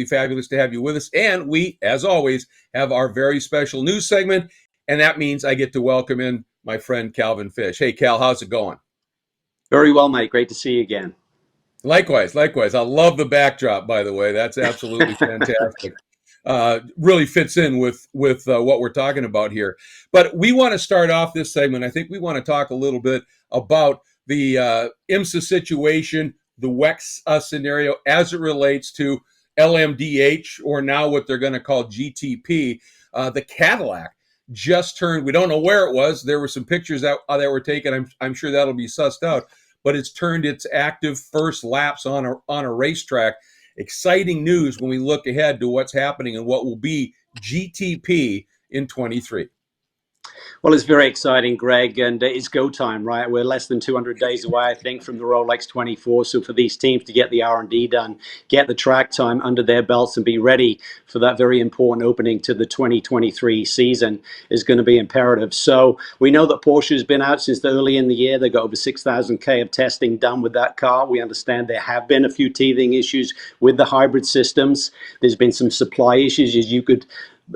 fabulous to have you with us. And we, as always, have our very special news segment. And that means I get to welcome in my friend Calvin Fish. Hey, Cal, how's it going? Very well, mate. Great to see you again. Likewise. I love the backdrop, by the way. That's absolutely fantastic. Really fits in with what we're talking about here. But we want to start off this segment. I think we want to talk a little bit about the IMSA situation, the WEX scenario as it relates to LMDH, or now what they're going to call GTP. The Cadillac just turned, we don't know where it was. There were some pictures that were taken. I'm sure that'll be sussed out. But it's turned its active first laps on a racetrack. Exciting news when we look ahead to what's happening and what will be GTP in 23. Well, it's very exciting, Greg, and it's go time, right? We're less than 200 days away, I think, from the Rolex 24. So for these teams to get the R&D done, get the track time under their belts and be ready for that very important opening to the 2023 season is going to be imperative. So we know that Porsche has been out since early in the year. They got over 6,000 K of testing done with that car. We understand there have been a few teething issues with the hybrid systems. There's been some supply issues, as you could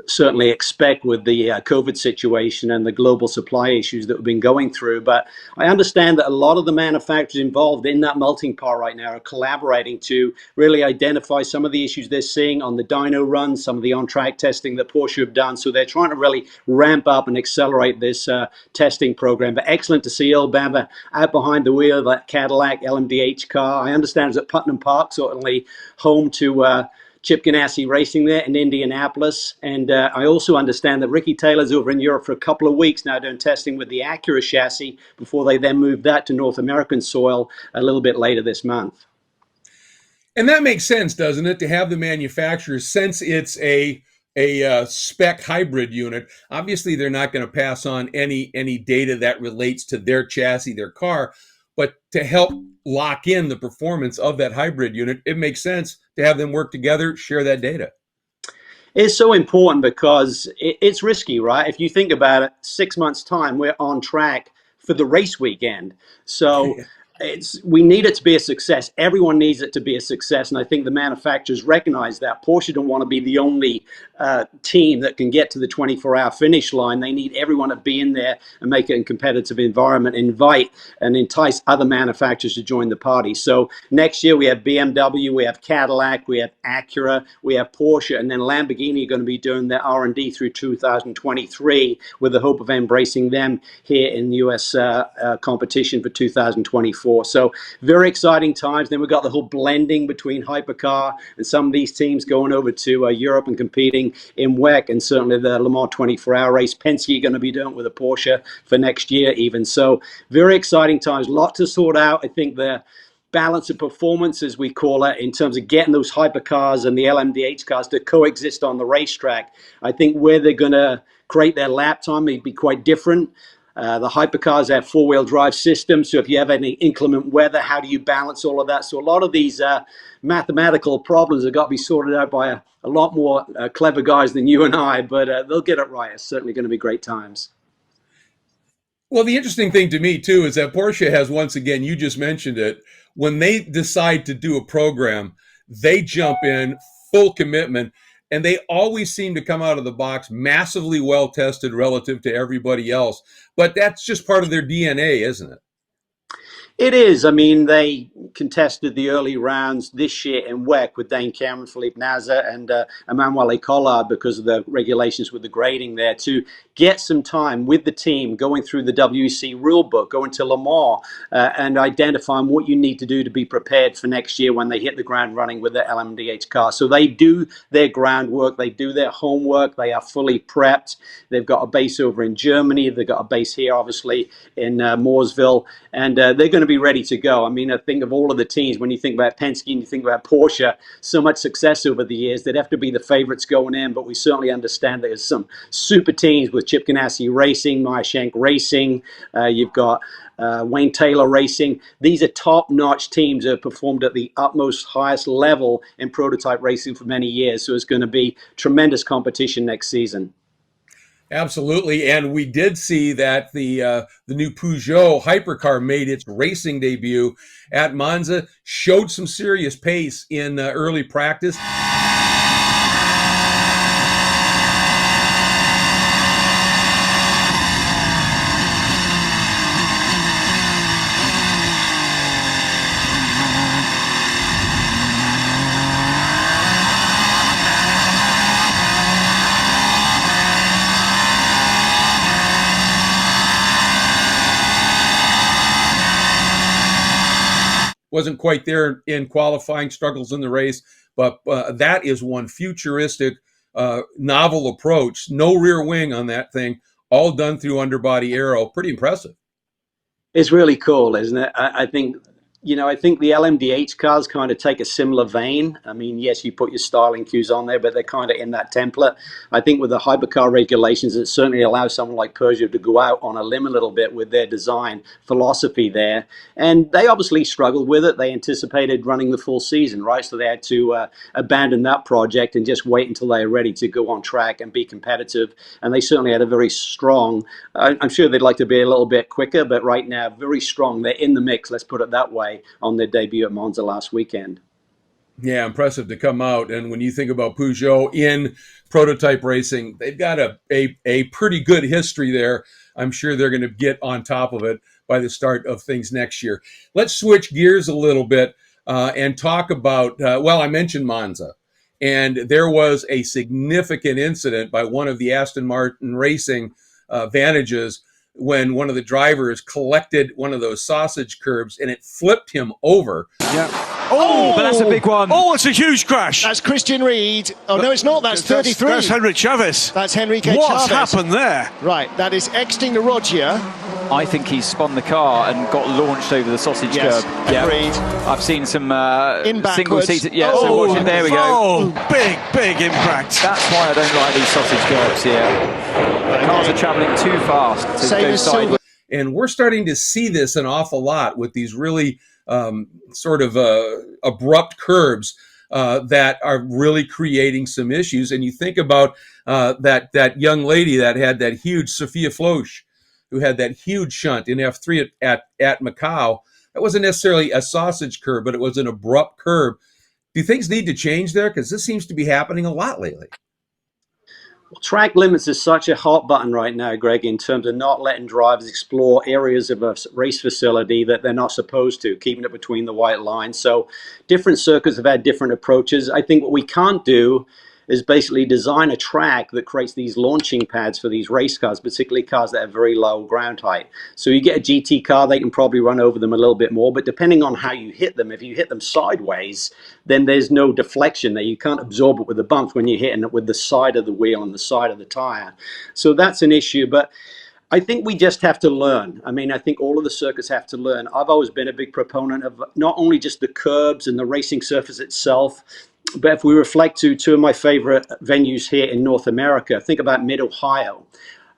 certainly expect with the COVID situation and the global supply issues that we've been going through. But I understand that a lot of the manufacturers involved in that melting pot right now are collaborating to really identify some of the issues they're seeing on the dyno runs, some of the on-track testing that Porsche have done. So they're trying to really ramp up and accelerate this testing program. But excellent to see Earl Bamber out behind the wheel of that Cadillac LMDH car. I understand it's at Putnam Park, certainly home to Chip Ganassi Racing there in Indianapolis. And I also understand that Ricky Taylor's over in Europe for a couple of weeks now doing testing with the Acura chassis before they then move that to North American soil a little bit later this month. And that makes sense, doesn't it, to have the manufacturers, since it's a spec hybrid unit, obviously they're not going to pass on any data that relates to their chassis, their car, but to help lock in the performance of that hybrid unit, it makes sense to have them work together, share that data. It's so important because it's risky, right? If you think about it, 6 months' time, we're on track for the race weekend. So we need it to be a success. Everyone needs it to be a success. And I think the manufacturers recognize that. Porsche don't want to be the only team that can get to the 24-hour finish line. They need everyone to be in there and make it a competitive environment, invite and entice other manufacturers to join the party. So next year we have BMW, we have Cadillac, we have Acura, we have Porsche, and then Lamborghini are going to be doing their R&D through 2023 with the hope of embracing them here in the U.S. competition for 2024. So very exciting times. Then we've got the whole blending between hypercar and some of these teams going over to Europe and competing in WEC, and certainly the Le Mans 24-hour race. Penske are going to be doing it with a Porsche for next year even. So very exciting times. A lot to sort out. I think the balance of performance, as we call it, in terms of getting those hypercars and the LMDH cars to coexist on the racetrack. I think where they're going to create their lap time may be quite different. The hypercars have four-wheel drive systems, so if you have any inclement weather, how do you balance all of that? So a lot of these mathematical problems have got to be sorted out by a lot more clever guys than you and I, but they'll get it right. It's certainly going to be great times. Well, the interesting thing to me, too, is that Porsche has, once again, you just mentioned it, when they decide to do a program, they jump in, full commitment, and they always seem to come out of the box massively well tested relative to everybody else. But that's just part of their DNA, isn't it? It is. I mean, they contested the early rounds this year in WEC with Dane Cameron, Philippe Nasr, and Emmanuel Collard because of the regulations with the grading there to get some time with the team going through the WEC rulebook, going to Le Mans and identifying what you need to do to be prepared for next year when they hit the ground running with their LMDH car. So they do their groundwork, they do their homework, they are fully prepped. They've got a base over in Germany, they've got a base here, obviously, in Mooresville, and they're going to be ready to go. I mean, I think of all of the teams, when you think about Penske and you think about Porsche, so much success over the years, they'd have to be the favorites going in, but we certainly understand there's some super teams with Chip Ganassi Racing, Meyer Shank Racing, you've got Wayne Taylor Racing. These are top-notch teams that have performed at the utmost highest level in prototype racing for many years, so it's going to be tremendous competition next season. Absolutely, and we did see that the new Peugeot hypercar made its racing debut at Monza, showed some serious pace in early practice. wasn't quite there in qualifying, struggles in the race. But that is one futuristic, novel approach. No rear wing on that thing, all done through underbody aero. Pretty impressive. It's really cool, isn't it? I think, I think the LMDH cars kind of take a similar vein. I mean, yes, you put your styling cues on there, but they're kind of in that template. I think with the hypercar regulations, it certainly allows someone like Peugeot to go out on a limb a little bit with their design philosophy there. And they obviously struggled with it. They anticipated running the full season, right? So they had to abandon that project and just wait until they were ready to go on track and be competitive. And they certainly had a very strong, I'm sure they'd like to be a little bit quicker, but right now, very strong. They're in the mix, let's put it that way, on their debut at Monza last weekend. Yeah, impressive to come out. And when you think about Peugeot in prototype racing, they've got a pretty good history there. I'm sure they're going to get on top of it by the start of things next year. Let's switch gears a little bit and talk about, I mentioned Monza. And there was a significant incident by one of the Aston Martin racing Vantages when one of the drivers collected one of those sausage curbs and it flipped him over. Yeah. Oh, but that's a big one. Oh, it's a huge crash. That's Christian Reed. Oh, no, it's not. That's 33. That's Henrik Chavez. That's Henrique Chavez. What's happened there? Right, that is exiting the Rogia. I think he's spun the car and got launched over the sausage curb. Agreed. I've seen some single-seated. Yeah, so watch it. There we go. Oh, big impact. That's why I don't like these sausage curbs here. The cars are travelling too fast to go sideways. And we're starting to see this an awful lot with these really sort of abrupt curbs that are really creating some issues. And you think about that young lady that had that huge Sophia Floch, who had that huge shunt in F3 at Macau. That wasn't necessarily a sausage curb, but it was an abrupt curb. Do things need to change there? Because this seems to be happening a lot lately. Well, track limits is such a hot button right now, Greg, in terms of not letting drivers explore areas of a race facility that they're not supposed to, keeping it between the white lines. So different circuits have had different approaches. I think what we can't do is basically design a track that creates these launching pads for these race cars, particularly cars that have very low ground height. So you get a GT car, they can probably run over them a little bit more, but depending on how you hit them, if you hit them sideways, then there's no deflection there. You can't absorb it with the bumps when you're hitting it with the side of the wheel and the side of the tire. So that's an issue, but I think we just have to learn. I mean, I think all of the circuits have to learn. I've always been a big proponent of not only just the curbs and the racing surface itself, but if we reflect to two of my favorite venues here in North America, think about Mid-Ohio.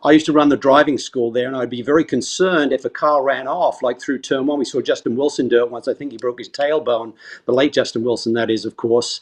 I used to run the driving school there, and I'd be very concerned if a car ran off, like through turn one. We saw Justin Wilson do it once. I think he broke his tailbone, the late Justin Wilson, that is, of course,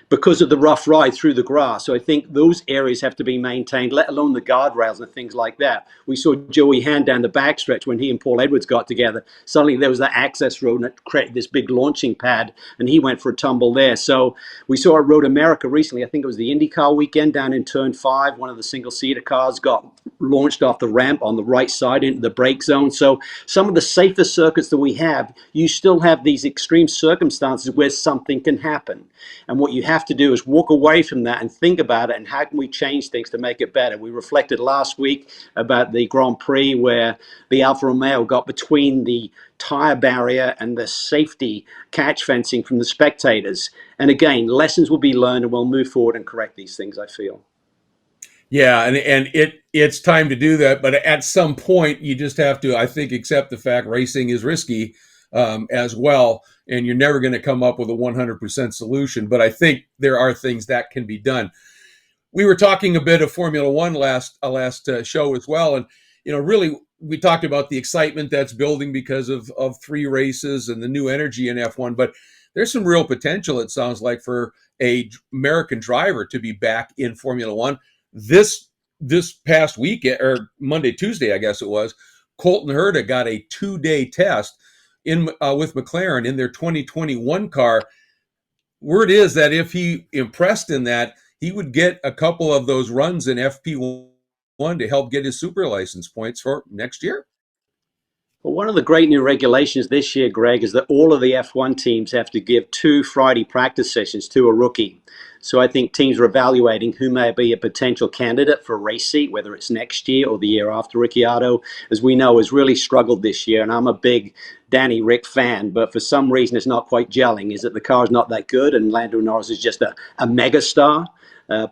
because of the rough ride through the grass. So I think those areas have to be maintained, let alone the guardrails and things like that. We saw Joey Hand down the backstretch when he and Paul Edwards got together. Suddenly there was that access road and it created this big launching pad, and he went for a tumble there. So we saw at Road America recently, I think it was the IndyCar weekend, down in turn 5, one of the single-seater cars got launched off the ramp on the right side into the brake zone. So some of the safer circuits that we have, you still have these extreme circumstances where something can happen. And what you have to do is walk away from that and think about it and how can we change things to make it better. We reflected last week about the Grand Prix where the Alfa Romeo got between the tire barrier and the safety catch fencing from the spectators. And again, lessons will be learned and we'll move forward and correct these things, I feel. Yeah, and it's time to do that. But at some point, you just have to, I think, accept the fact racing is risky as well. And you're never going to come up with a 100% solution. But I think there are things that can be done. We were talking a bit of Formula One last show as well. And, really, we talked about the excitement that's building because of 3 races and the new energy in F1. But there's some real potential, it sounds like, for a American driver to be back in Formula One. This past weekend, or Monday, Tuesday, I guess it was, Colton Herta got a 2-day test with McLaren in their 2021 car. Word is that if he impressed in that, he would get a couple of those runs in FP1 to help get his super license points for next year. Well, one of the great new regulations this year, Greg, is that all of the F1 teams have to give 2 Friday practice sessions to a rookie. So I think teams are evaluating who may be a potential candidate for a race seat, whether it's next year or the year after. Ricciardo, as we know, has really struggled this year, and I'm a big Danny Rick fan, but for some reason it's not quite gelling. Is that the car's not that good, and Lando Norris is just a mega star?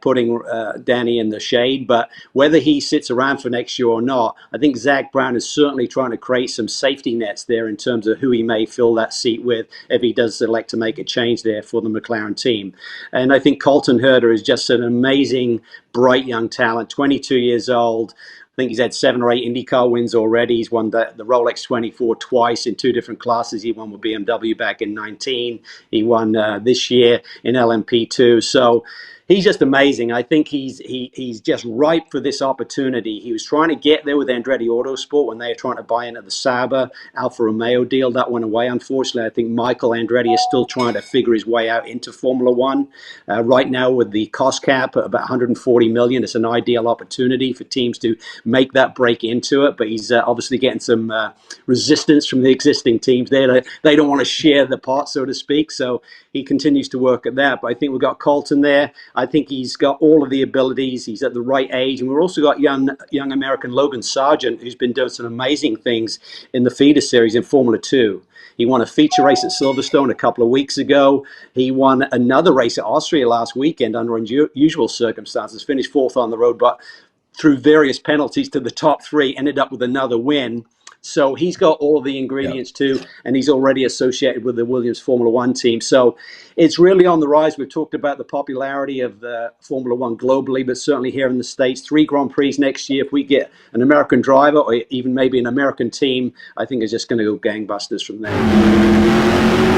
Putting Danny in the shade, but whether he sits around for next year or not, I think Zach Brown is certainly trying to create some safety nets there in terms of who he may fill that seat with if he does select to make a change there for the McLaren team. And I think Colton Herta is just an amazing, bright young talent, 22 years old. I think he's had 7 or 8 IndyCar wins already. He's won the Rolex 24 twice in 2 different classes. He won with BMW back in 19. He won this year in LMP2. So he's just amazing. I think he's just ripe for this opportunity. He was trying to get there with Andretti Autosport when they were trying to buy into the Sauber Alfa Romeo deal. That went away, unfortunately. I think Michael Andretti is still trying to figure his way out into Formula One. Right now, with the cost cap at about 140 million, it's an ideal opportunity for teams to make that break into it. But he's obviously getting some resistance from the existing teams there. They don't want to share the pot, so to speak. So he continues to work at that. But I think we've got Colton there. I think he's got all of the abilities. He's at the right age. And we've also got young American Logan Sargent, who's been doing some amazing things in the feeder series in Formula 2. He won a feature race at Silverstone a couple of weeks ago. He won another race at Austria last weekend under unusual circumstances, finished 4th on the road, but through various penalties to the top 3, ended up with another win. So he's got all of the ingredients too, and he's already associated with the Williams Formula One team. So it's really on the rise. We've talked about the popularity of the Formula One globally, but certainly here in the States, 3 Grand Prix next year. If we get an American driver or even maybe an American team, I think it's just going to go gangbusters from there.